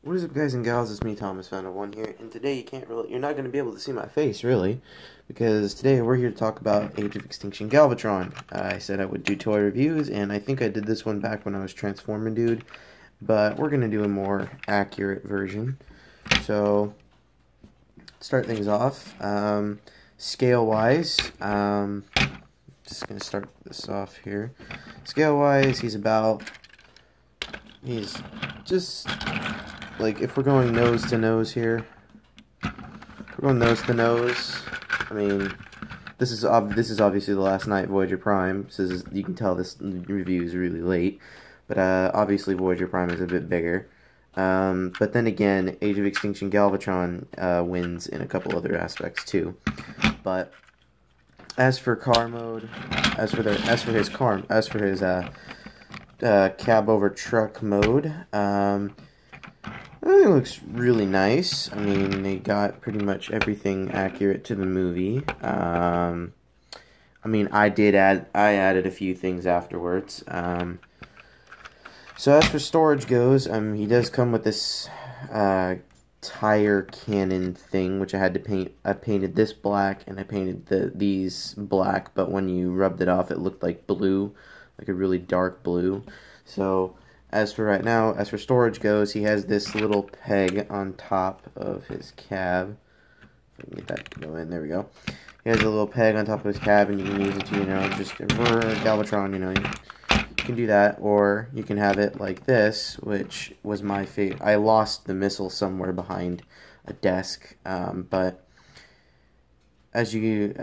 What is up, guys and gals? It's me, Thomas Found One here, and today you're not going to be able to see my face, really, because today we're here to talk about Age of Extinction Galvatron. I said I would do toy reviews, and I think I did this one back when I was Transforming Dude, but we're going to do a more accurate version. So, start things off, scale-wise, just going to start this off here. Scale-wise, he's just... like, if we're going nose to nose here, if we're going nose to nose, I mean, this is obviously the last night Voyager Prime. You can tell this review is really late, but obviously Voyager Prime is a bit bigger. But then again, Age of Extinction Galvatron wins in a couple other aspects too. But as for car mode, as for his cab over truck mode, it looks really nice. I mean, they got pretty much everything accurate to the movie. I mean, I added a few things afterwards. So as for storage goes, he does come with this tire cannon thing, which I had to paint. I painted this black, and I painted these black, but when you rubbed it off, it looked like blue, like a really dark blue. So as for storage goes, he has this little peg on top of his cab. If I can get that to go in, there we go. He has a little peg on top of his cab, and you can use it to, just Galvatron, you can do that, or you can have it like this, which was my favorite. I lost the missile somewhere behind a desk, but as you,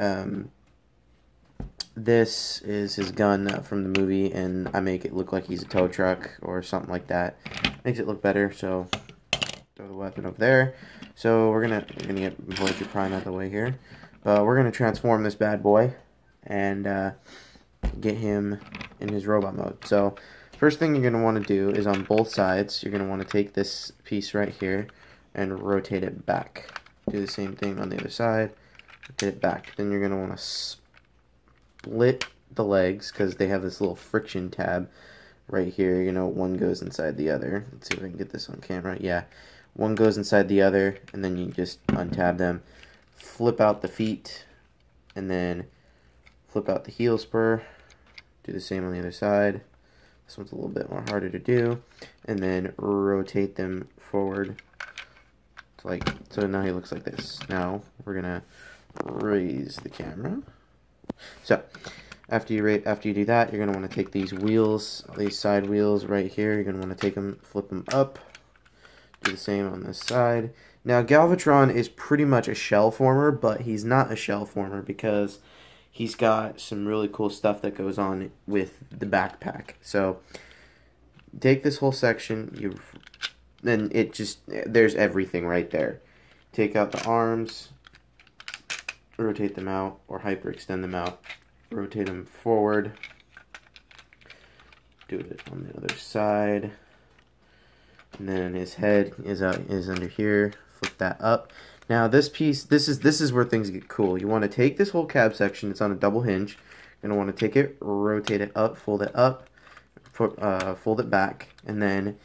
this is his gun from the movie, and I make it look like he's a tow truck or something like that. Makes it look better, so throw the weapon over there. So we're gonna get Voyager Prime out of the way here. We're gonna transform this bad boy and get him in his robot mode. So first thing you're gonna want to do is on both sides, you're gonna want to take this piece right here and rotate it back. Do the same thing on the other side. Rotate it back. Then you're gonna want to split the legs, because they have this little friction tab right here. One goes inside the other. Let's see if I can get this on camera. Yeah, one goes inside the other, and then you just untab them, flip out the feet, and then flip out the heel spur. Do the same on the other side. This one's a little bit more harder to do, and then rotate them forward. So now he looks like this. Now we're gonna raise the camera. So, after you do that, you're going to want to take these wheels, these side wheels right here, you're going to want to take them, flip them up, do the same on this side. Now, Galvatron is pretty much a shell former, but he's not a shell former because he's got some really cool stuff that goes on with the backpack. So, take this whole section, there's everything right there. Take out the arms, rotate them out, or hyperextend them out, rotate them forward, do it on the other side, and then his head is under here, flip that up. Now this piece, this is where things get cool. You want to take this whole cab section, it's on a double hinge, you're going to want to take it, rotate it up, fold it back, and then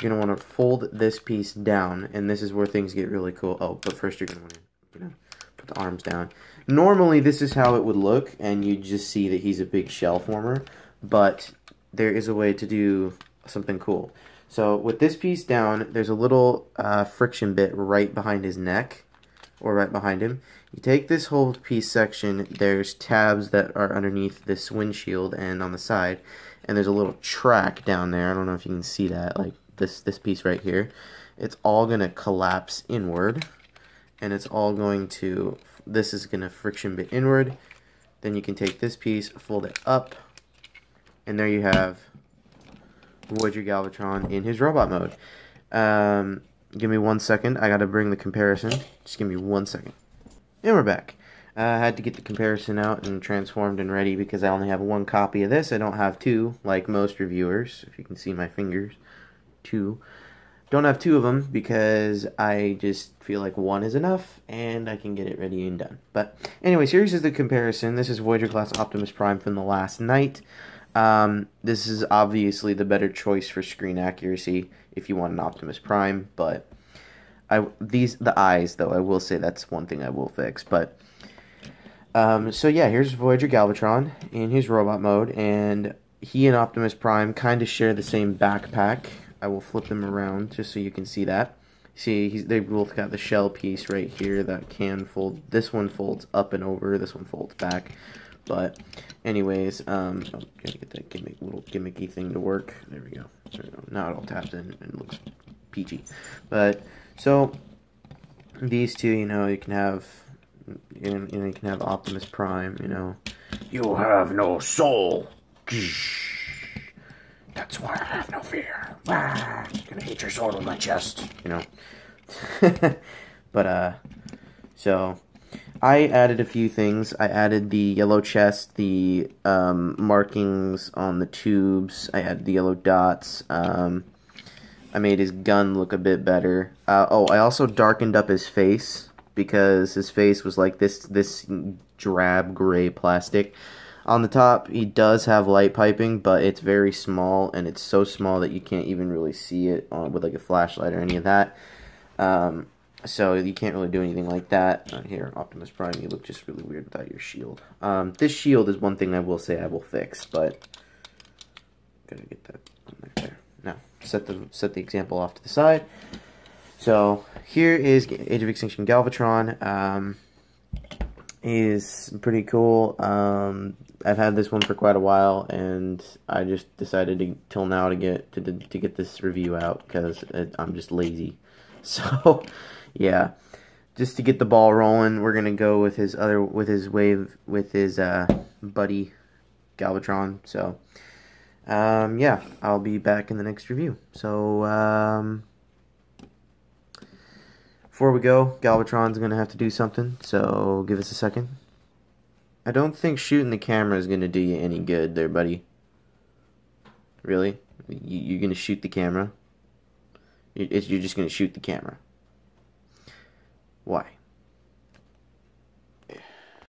you're going to want to fold this piece down, and this is where things get really cool. Oh, but first you're going to want to, put the arms down. Normally this is how it would look, and you just see that he's a big shell former, but there is a way to do something cool. So with this piece down, there's a little friction bit right behind his neck, or right behind him. You take this whole piece section, there's tabs that are underneath this windshield and on the side, and there's a little track down there. I don't know if you can see that, like this piece right here. It's all going to collapse inward, and it's all going to, this is going to friction bit inward. Then you can take this piece, fold it up, and there you have Voyager Galvatron in his robot mode. Give me 1 second. I got to bring the comparison. Just give me 1 second. And we're back. I had to get the comparison out and transformed and ready because I only have one copy of this. I don't have two, like most reviewers. If you can see my fingers. Two. Don't have two of them because I just feel like one is enough and I can get it ready and done. But anyways, here's the comparison. This is Voyager class Optimus Prime from the last night. This is obviously the better choice for screen accuracy if you want an Optimus Prime, but the eyes though, I will say that's one thing I will fix. But so yeah, here's Voyager Galvatron in his robot mode, and he and Optimus Prime kind of share the same backpack. I will flip them around just so you can see that. See, they both got the shell piece right here that can fold. This one folds up and over. This one folds back. But, anyways, oh, gotta get that little gimmicky thing to work. There we go. Now it all taps in and looks peachy. But so these two, you know, you can have Optimus Prime. You know, you have no soul. That's why I have no fear. I'm gonna hit your soul in my chest. You know. But so I added a few things. I added the yellow chest, the markings on the tubes. I added the yellow dots. I made his gun look a bit better. Oh, I also darkened up his face because his face was like this drab gray plastic. On the top, he does have light piping, but it's very small, and it's so small that you can't even really see it with like a flashlight or any of that. So you can't really do anything like that. Here, Optimus Prime, you look just really weird without your shield. This shield is one thing I will say I will fix, but gotta get that on there. Now, set the example off to the side. So here is Age of Extinction Galvatron. Is pretty cool. I've had this one for quite a while, and I just decided till now to get this review out because I'm just lazy. So yeah, just to get the ball rolling, we're gonna go with his buddy Galvatron. So yeah, I'll be back in the next review. So before we go, Galvatron's gonna have to do something, so give us a second. I don't think shooting the camera is gonna do you any good there, buddy. Really? You're gonna shoot the camera? You're just gonna shoot the camera. Why?